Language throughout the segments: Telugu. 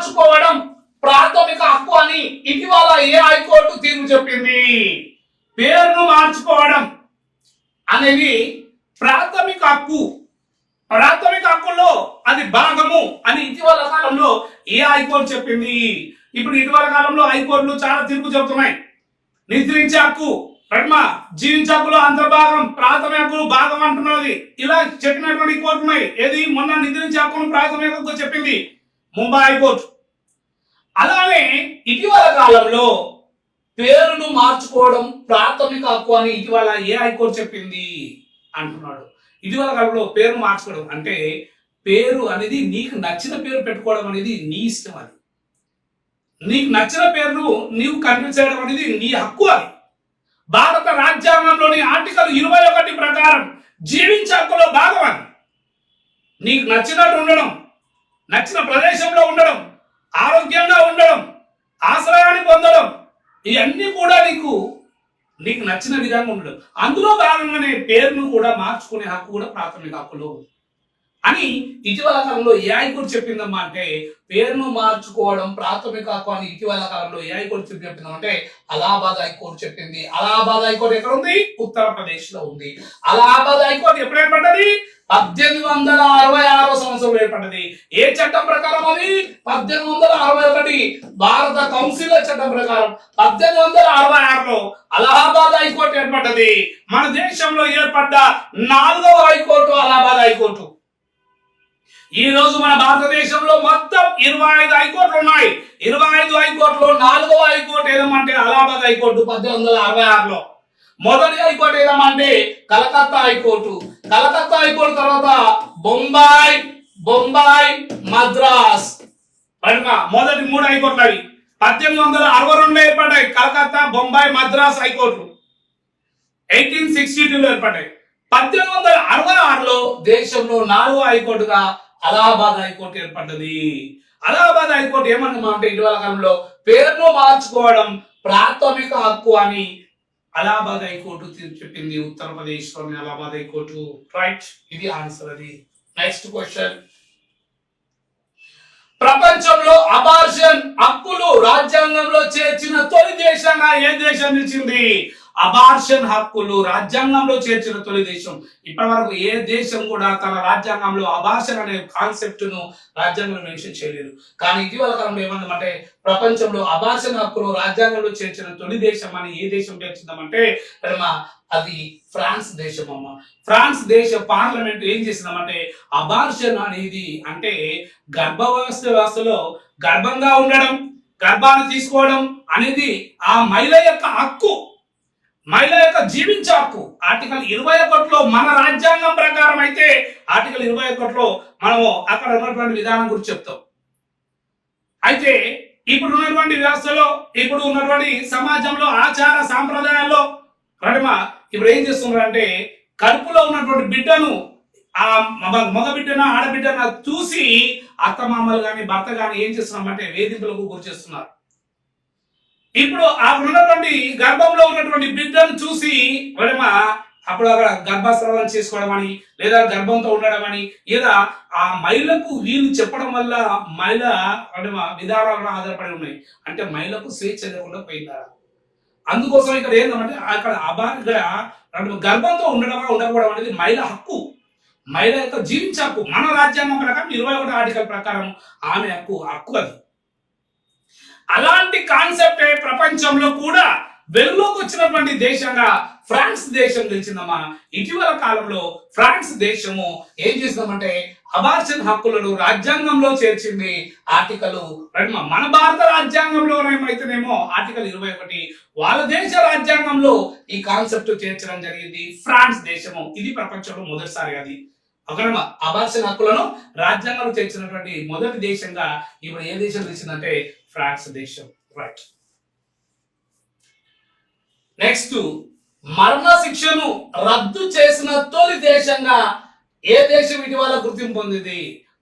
మార్చుకోవడం ప్రాథమిక హక్కు అని ఇటీవల ఏ హైకోర్టు తీర్పు చెప్పింది? పేరును మార్చుకోవడం అనేది ప్రాథమిక హక్కు, ప్రాథమిక హక్కుల్లో అది భాగము అని ఇటీవల కాలంలో ఏ హైకోర్టు చెప్పింది? ఇప్పుడు ఇటీవల కాలంలో హైకోర్టులు చాలా తీర్పు చెబుతున్నాయి. నిద్రించే హక్కు, జీవించే హక్కులో అంతర్భాగం, ప్రాథమిక హక్కులు భాగం అంటున్నది. ఇలా చెప్పినటువంటి కోర్టు ఉన్నాయి. ఏది మొన్న నిద్రించే హక్కును ప్రాథమిక హక్కు చెప్పింది ముంబై హైకోర్టు. అలానే ఇటీవల కాలంలో పేరును మార్చుకోవడం ప్రాథమిక హక్కు అని ఇటీవల ఏ హైకోర్టు చెప్పింది అంటున్నాడు. ఇటీవల కాలంలో పేరు మార్చుకోవడం అంటే పేరు అనేది నీకు నచ్చిన పేరు పెట్టుకోవడం అనేది నీ ఇష్టం. అది నీకు నచ్చిన పేరును నీవు కన్ఫ్యూజ్ చేయడం అనేది నీ హక్కు. అది భారత రాజ్యాంగంలోని ఆర్టికల్ 21 ప్రకారం జీవించే హక్కులో భాగం. అది నీకు నచ్చినట్టు ఉండడం, నచ్చిన ప్రదేశంలో ఉండడం, ఆరోగ్యంగా ఉండడం, ఆశ్రయాన్ని పొందడం, ఇవన్నీ కూడా నీకు నచ్చిన విధంగా ఉండడం. అందులో భాగంగానే పేరును కూడా మార్చుకునే హక్కు కూడా ప్రాథమిక హక్కులో ఉంది అని ఇటీవల కాలంలో ఏ హైకోర్టు చెప్పిందమ్మా అంటే పేరును మార్చుకోవడం ప్రాథమిక హక్కు అని ఇటీవల కాలంలో ఏ హైకోర్టు చెప్పిందంటే అలహాబాద్ హైకోర్టు చెప్పింది. అలహాబాద్ హైకోర్టు ఎక్కడ ఉంది? ఉత్తరప్రదేశ్ లో ఉంది. అలహాబాద్ హైకోర్టు ఎప్పుడు ఏర్పడ్డది? 1866 సంవత్సరంలో ఏర్పడ్డది. ఏ చట్టం ప్రకారం? అది 1861 భారత కౌన్సిల్ చట్టం ప్రకారం 1866లో అలహాబాద్ హైకోర్టు ఏర్పడ్డది. మన దేశంలో ఏర్పడ్డ 4వ హైకోర్టు అలహాబాద్ హైకోర్టు. ఈ రోజు మన భారతదేశంలో మొత్తం 25 హైకోర్టులు ఉన్నాయి. 25 హైకోర్టులో 4వ హైకోర్టు ఏదమంటే అలహాబాద్ హైకోర్టు 1866లో. మొదటి హైకోర్టు ఏదమంటే కలకత్తా హైకోర్టు. కలకత్తా హైకోర్టు తర్వాత బొంబాయి మద్రాస్. మొదటి 3 హైకోర్టులు అవి 1862లో ఏర్పడ్డాయి. కలకత్తా, బొంబాయి, మద్రాస్ హైకోర్టులు 1862లో ఏర్పడ్డాయి. 1866లో దేశంలో 4వ హైకోర్టుగా అలహాబాద్ హైకోర్టు ఏర్పడ్డది. అలహాబాద్ హైకోర్టు ఏమన్నమాట ఇటీవల కాలంలో పేరును మార్చుకోవడం ప్రాథమిక హక్కు అని అలహాబాద్ హైకోర్టు చెప్పింది. ఉత్తరప్రదేశ్ లోని అలహాబాద్ హైకోర్టు. రైట్, ఇది ఆన్సర్. అది నెక్స్ట్ క్వశ్చన్. ప్రపంచంలో అబార్షన్ హక్కులు రాజ్యాంగంలో చేర్చిన తొలి దేశంగా ఏ దేశం నిలిచింది? అబార్షన్ హక్కులు రాజ్యాంగంలో చేర్చిన తొలి దేశం. ఇప్పటి వరకు ఏ దేశం కూడా తన రాజ్యాంగంలో అబార్షన్ అనే కాన్సెప్ట్ ను రాజ్యాంగంలో మెన్షన్ చేయలేదు. కానీ ఇటీవల కాలంలో ఏమందంటే ప్రపంచంలో అబార్షన్ హక్కులు రాజ్యాంగంలో చేర్చిన తొలి దేశం అని ఏ దేశం చేర్చిందామంటే అది ఫ్రాన్స్ దేశం అమ్మ. ఫ్రాన్స్ దేశ పార్లమెంట్ ఏం చేసిందామంటే అబార్షన్ అనేది అంటే వ్యవస్థలో గర్భంగా ఉండడం, గర్భాన్ని తీసుకోవడం అనేది ఆ మహిళ యొక్క హక్కు, మహిళ యొక్క జీవించే హక్కు. ఆర్టికల్ 21లో మన రాజ్యాంగం ప్రకారం అయితే ఆర్టికల్ 21లో మనము అక్కడ ఉన్నటువంటి విధానం గురించి చెప్తాం. అయితే ఇప్పుడు ఉన్నటువంటి వ్యవస్థలో, ఇప్పుడు ఉన్నటువంటి సమాజంలో, ఆచార సాంప్రదాయాల్లో ఇప్పుడు ఏం చేస్తున్నారంటే కడుపులో ఉన్నటువంటి బిడ్డను, ఆ మగ బిడ్డను ఆడబిడ్డను చూసి అత్తమామలు కానీ భర్త కానీ ఏం చేస్తున్నామంటే వేధింపులకు గురి చేస్తున్నారు. ఇప్పుడు ఆ ఉన్నటువంటి గర్భంలో ఉన్నటువంటి బిడ్డను చూసి అప్పుడు అక్కడ గర్భస్రావం చేసుకోవడం అని, లేదా గర్భంతో ఉండడం అని, లేదా ఆ మహిళకు వీళ్ళు చెప్పడం వల్ల మహిళ విధానాలను ఆధారపడి ఉన్నాయి. అంటే మహిళకు స్వేచ్ఛ లేకుండా పోయిందా? అందుకోసం ఇక్కడ ఏంటంటే అక్కడ గర్భంతో ఉండకపోవడం అనేది మహిళ హక్కు, మహిళ యొక్క జీవించే హక్కు. మన రాజ్యాంగం ప్రకారం 21 ఆర్టికల్ ప్రకారం ఆమె హక్కు అది. అలాంటి కాన్సెప్ట్ ప్రపంచంలో కూడా వెలుగులోకి వచ్చినటువంటి దేశంగా ఫ్రాన్స్ దేశం నిలిచిందమ్మా. ఇటీవల కాలంలో ఫ్రాన్స్ దేశము ఏం చేసిందామంటే అబార్షన్ హక్కులను రాజ్యాంగంలో చేర్చింది. ఆర్టికల్ మన భారత రాజ్యాంగంలో అయితేనేమో ఆర్టికల్ 21, వాళ్ళ దేశ రాజ్యాంగంలో ఈ కాన్సెప్ట్ చేర్చడం జరిగింది ఫ్రాన్స్ దేశము. ఇది ప్రపంచంలో మొదటిసారి. అది అబార్షన్ హక్కులను రాజ్యాంగంలో చేర్చినటువంటి మొదటి దేశంగా ఇప్పుడు ఏ దేశం నిలిచిందంటే ఫ్రాన్స్ దేశం. Right, next. మరణ శిక్షను రద్దు చేసిన తొలి దేశంగా ఏ దేశం ఇటీవల గుర్తింపు పొందింది?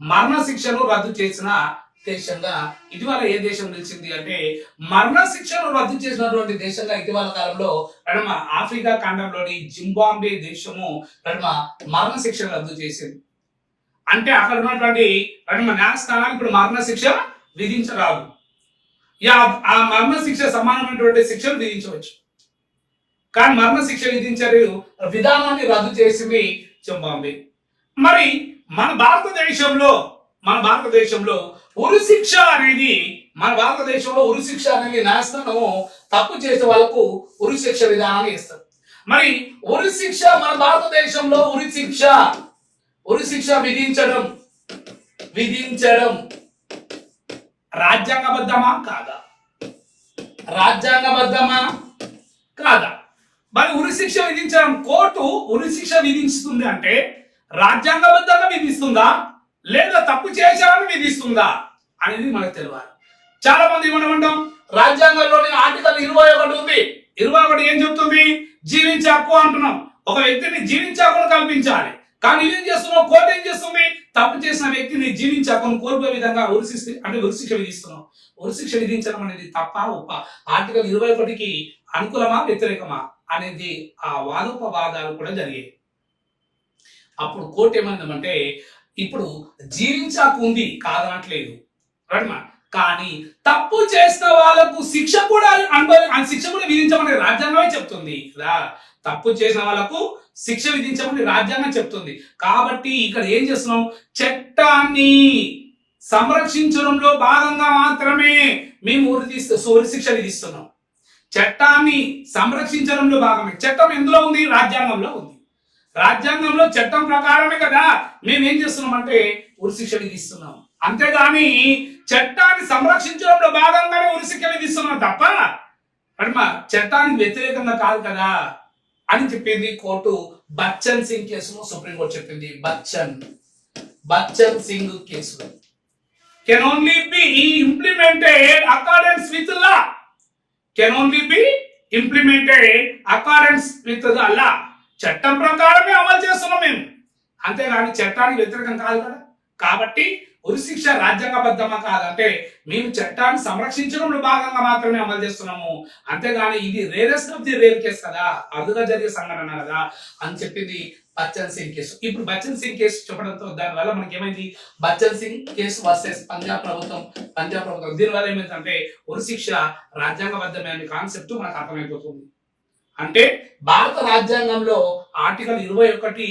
మరణ శిక్షను రద్దు చేసిన దేశంగా ఇటీవల ఏ దేశం నిలిచింది అంటే మరణ శిక్షను రద్దు చేసినటువంటి దేశంగా ఇటీవల కాలంలో ఆఫ్రికా ఖండంలోని జింబాబ్వే దేశము మరణ శిక్షను రద్దు చేసింది. అంటే అక్కడ ఉన్నటువంటి న్యాయస్థానాలు ఇప్పుడు మరణ శిక్ష విధించరాదు. ఆ మరణ శిక్ష సమానమైనటువంటి శిక్షను విధించవచ్చు, కానీ మరణ శిక్ష విధించే విధానాన్ని రద్దు చేసింది జింబాబ్వే. మరి మన భారతదేశంలో ఉరి శిక్ష అనేది న్యాయస్థానము తప్పు చేసే వాళ్ళకు ఉరి శిక్ష విధానాన్ని ఇస్తారు. మరి ఉరి శిక్ష మన భారతదేశంలో ఉరి శిక్ష విధించడం రాజ్యాంగబద్ధమా కాదా? మరి ఉరి శిక్ష విధించడం, కోర్టు ఉరి శిక్ష విధిస్తుంది అంటే రాజ్యాంగబద్ధంగా విధిస్తుందా లేదా తప్పు చేశారని విధిస్తుందా అనేది మనకు తెలియాలి. చాలా మంది ఏమంటాం, రాజ్యాంగంలోని ఆర్టికల్ 21 ఉంది. 21 ఏం చెప్తుంది? జీవించే హక్కు అంటున్నాం. ఒక వ్యక్తిని జీవించే హక్కును కల్పించాలి. కానీ ఏం చేస్తున్నాం? కోర్టు ఏం చేస్తుంది? తప్పు చేసిన వ్యక్తిని జీవించే హక్కును కోల్పోయే విధంగా ఉరి శిక్ష విధిస్తున్నాం. ఉరి శిక్ష విధించడం అనేది తప్ప ఒప్ప? ఆర్టికల్ 21కి అనుకూలమా వ్యతిరేకమా అనేది ఆ వాదోపవాదాలు కూడా జరిగాయి. అప్పుడు కోర్టు ఏమైందంటే, ఇప్పుడు జీవించే హక్కు ఉంది కాదనట్లేదు, కానీ తప్పు చేసిన వాళ్ళకు శిక్ష కూడా విధించమని రాజ్యాంగమే చెప్తుంది కదా. తప్పు చేసిన వాళ్ళకు శిక్ష విధించమని రాజ్యాంగం చెప్తుంది. కాబట్టి ఇక్కడ ఏం చేస్తున్నాం? చట్టాన్ని సంరక్షించడంలో భాగంగా మాత్రమే మేము ఉరి శిక్ష విధిస్తున్నాం. చట్టాన్ని సంరక్షించడంలో భాగమే. చట్టం ఎందులో ఉంది? రాజ్యాంగంలో ఉంది. రాజ్యాంగంలో చట్టం ప్రకారమే కదా మేమేం చేస్తున్నాం అంటే ఉరి శిక్ష విధిస్తున్నాం. అంతేగాని చట్టాన్ని సంరక్షించడంలో భాగంగానే ఉరి శిక్ష విధిస్తున్నాం తప్ప చట్టానికి వ్యతిరేకంగా కాదు కదా అని చెప్పింది కోర్టు. బచ్చన్ సింగ్ కేసులో సుప్రీంకోర్టు చెప్పింది. బచ్చన్ సింగ్ కేసులో can only be implemented accordance with law. చట్టం ప్రకారమే అమలు చేస్తున్నాం మేము, అంతేగాని చట్టానికి వ్యతిరేకం కాదు కదా. కాబట్టి ఉరి శిక్ష రాజ్యాంగబద్ధమా కాదంటే మేము చట్టాన్ని సంరక్షించడంలో భాగంగా మాత్రమే అమలు చేస్తున్నాము, అంతేగాని ఇది rarest of the rare case కదా, అరుదుగా జరిగే సంఘటన కదా అని చెప్పింది బచ్చన్ సింగ్ కేసు. ఇప్పుడు బచ్చన్ సింగ్ కేసు చెప్పడంతో దానివల్ల మనకి ఏమైంది? బచ్చన్ సింగ్ కేసు వర్సెస్ పంజాబ్ ప్రభుత్వం దీనివల్ల ఏమైందంటే ఉరి శిక్ష రాజ్యాంగబద్ధమే అనే కాన్సెప్ట్ మనకు అర్థమైపోతుంది. అంటే భారత రాజ్యాంగంలో ఆర్టికల్ 21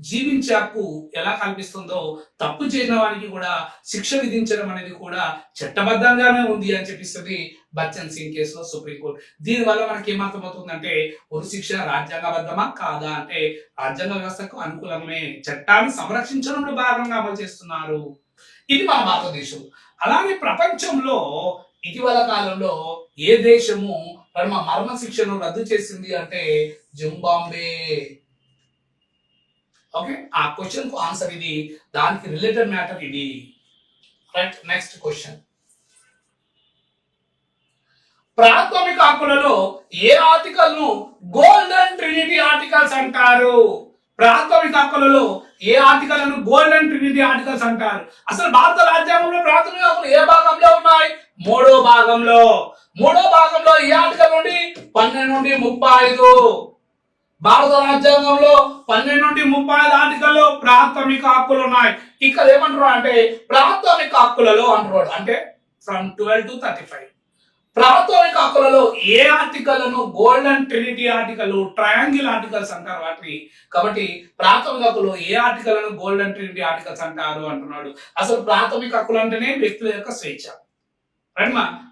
జీవించే హక్కు ఎలా కల్పిస్తుందో తప్పు చేసిన వారికి కూడా శిక్ష విధించడం అనేది కూడా చట్టబద్ధంగానే ఉంది అని చెప్పిస్తుంది బచ్చన్ సింగ్ కేసులో సుప్రీంకోర్టు. దీనివల్ల మనకి ఏమర్థమవుతుందంటే ఉరి శిక్ష రాజ్యాంగబద్ధమా కాదా అంటే రాజ్యాంగ వ్యవస్థకు అనుకూలమే, చట్టాన్ని సంరక్షించడంలో భాగంగా అమలు చేస్తున్నారు. ఇది మన భారతదేశం. అలాగే ప్రపంచంలో ఇటీవల కాలంలో ఏ దేశము మరణ శిక్షను రద్దు చేసింది అంటే జింబాబ్వే. ఓకే, ఆ క్వశ్చన్ కు ఆన్సర్ ఇది, దానికి రిలేటెడ్ మ్యాటర్ ఇది. Right, next question. ప్రాథమిక హక్కులలో ఏ ఆర్టికల్ ను గోల్డెన్ ట్రినిటీ ఆర్టికల్స్ అంటారు? ప్రాథమిక హక్కులలో ఏ ఆర్టికల్ను గోల్డెన్ ట్రినిటీ ఆర్టికల్స్ అంటారు? అసలు భారత రాజ్యాంగంలో ప్రాథమిక హక్కులు ఏ భాగంలో ఉన్నాయి? మూడో భాగంలో ఈ ఆర్టికల్ నుండి 12 నుండి 35 భారత రాజ్యాంగంలో 12 నుండి 35 ఆర్టికల్లో ప్రాథమిక హక్కులు ఉన్నాయి. ఇక్కడ ఏమంటారు అంటే ప్రాథమిక హక్కులలో అంటారు అంటే ఫ్రమ్ 12 to 35 ప్రాథమిక హక్కులలో ఏ ఆర్టికల్ను golden trinity article, triangle articles అంటారు వాటిని. కాబట్టి ప్రాథమిక హక్కులు ఏ ఆర్టికల్ను గోల్డెన్ ట్రినిటీ ఆర్టికల్స్ అంటారు అంటున్నాడు. అసలు ప్రాథమిక హక్కులు అంటేనే వ్యక్తుల యొక్క స్వేచ్ఛ.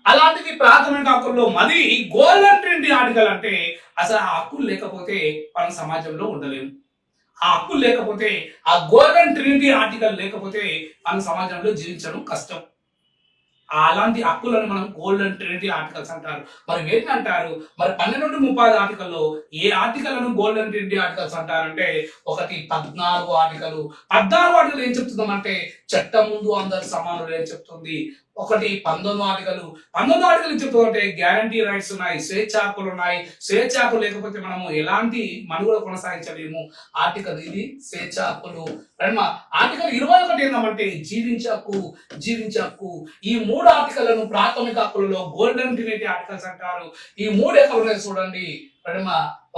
అలాంటిది ప్రాథమిక హక్కుల్లో మరి గోల్డెన్ ట్రినిటీ ఆర్టికల్ అంటే అసలు ఆ హక్కులు లేకపోతే మన సమాజంలో ఉండలేము. ఆ హక్కులు లేకపోతే, ఆ గోల్డెన్ ట్రినిటీ ఆర్టికల్ లేకపోతే మన సమాజంలో జీవించడం కష్టం. అలాంటి హక్కులను మనం గోల్డెన్ ట్రినిటీ ఆర్టికల్స్ అంటారు. మరి ఏంటి అంటారు? మరి 12 నుండి 35 ఆర్టికల్లో ఏ ఆర్టికల్ను గోల్డెన్ ట్రినిటీ ఆర్టికల్స్ అంటారంటే ఒకటి 14 ఆర్టికల్. 14 ఆర్టికల్ ఏం చెప్తుందంటే చట్టం ముందు అందరు సమానులు ఏం చెప్తుంది. ఒకటి 19 ఆర్టికల్. 19 ఆర్టికల్ చెప్తుందంటే గ్యారంటీ రైట్స్ ఉన్నాయి, స్వేచ్ఛ హక్కులు ఉన్నాయి. స్వేచ్ఛ హక్కులు లేకపోతే మనము ఎలాంటి మనుగడ కొనసాగించలేము. ఆర్టికల్ ఇది స్వేచ్ఛ హక్కులు. ఆర్టికల్ 21 ఏంటంటే జీవించే హక్కు. ఈ 3 ఆర్టికల్లను ప్రాథమిక హక్కులలో గోల్డెన్ ట్రినిటీ ఆర్టికల్స్ అంటారు. ఈ 3 ఎక్కడ ఉన్నాయి చూడండి.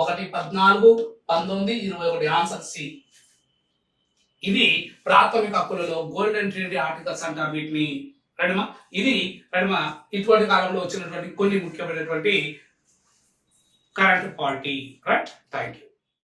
ఒకటి 14, 19, 21. Answer C. ఇది ప్రాథమిక హక్కులలో గోల్డెన్ ట్రినిటీ ఆర్టికల్స్ అంటారు వీటిని. రైట్మా ఇది రైట్మా ఇటువంటి కాలంలో వచ్చినటువంటి కొన్ని ముఖ్యమైనటువంటి current polity right thank you